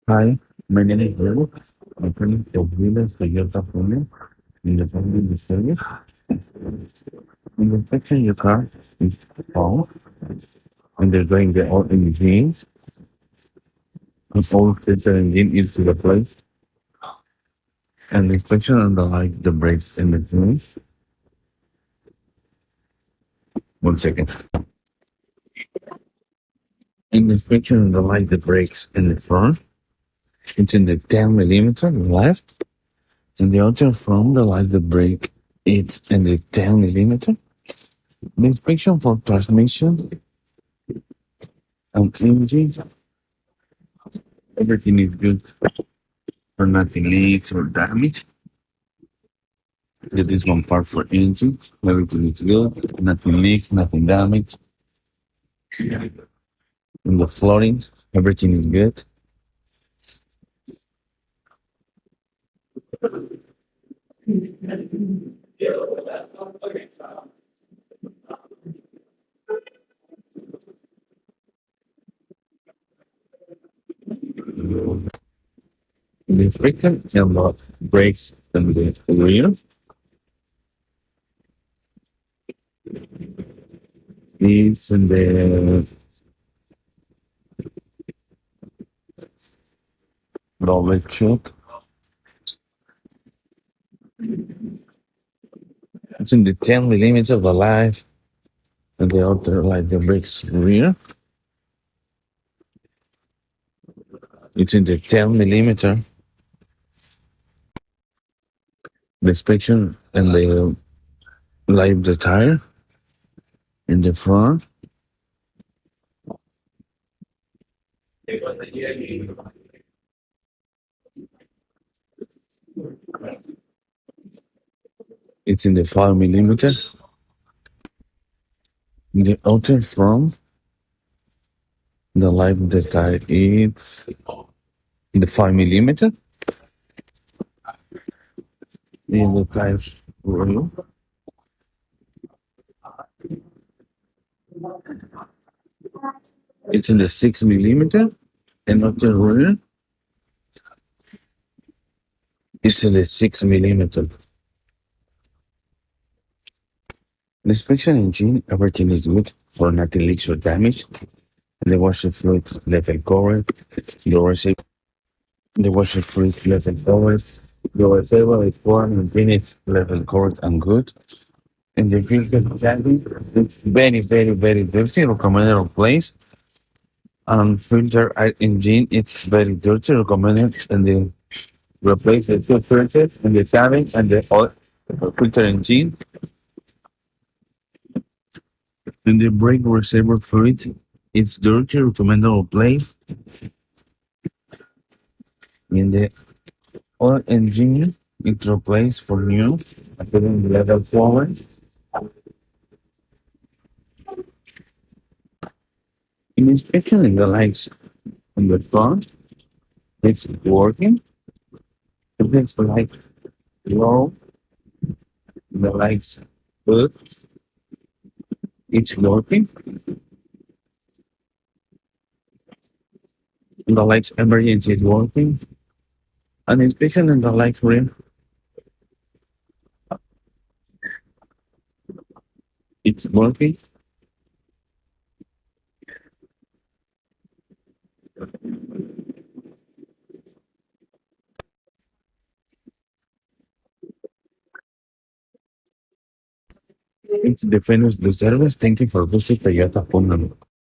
Hi, my name is Will. I'm calling from Villa Toyota Pune in the public service. In the section your car is found and they're going the all engines and all filter engine is to the place and the inspection on the light, the brakes and the things. 1 second. In the inspection on the light, the brakes and the front, it's in the 10 millimeter left and the other from the light, the brake, it's in the 10 millimeter. The inspection for transmission and engine, everything is good or nothing leaks or damage. Get this one part for engine, everything is good, nothing leaks, nothing damaged. In the flooring, everything is good. In the friction and the brakes and the rear, it's in the double check. It's in the 10 millimeters of the light and the other like the brakes rear. It's in the 10 millimeter. The inspection and the light the tire in the front. It's in the 5 millimeter. The outer front, the light the tire it's in the 5 millimeter. In the tires rear. It's in the 6 millimeter. And outer rear, it's in the 6 millimeter. The inspection engine, everything is good for nothing leaks or damage. The washer fluid level covered. The washer fluid level covered. The receiver is warm and finished level covered and good. And the filter chassis, it's very, very, very dirty. Recommended replace. And filter engine, it's very dirty. Recommended and the replace the two filters and the cabin and the oil filter engine. And the brake receiver fluid, it's dirty. Recommended replace. In the oil engine, it's replaced for new. Putting the level forward. In inspection in the lights on the front, it's working. If it's light low, the lights good, it's working. The lights emergency is working. And inspection in the light rear, it's working. It's the finish the service. Thank you for visiting Toyota Pune.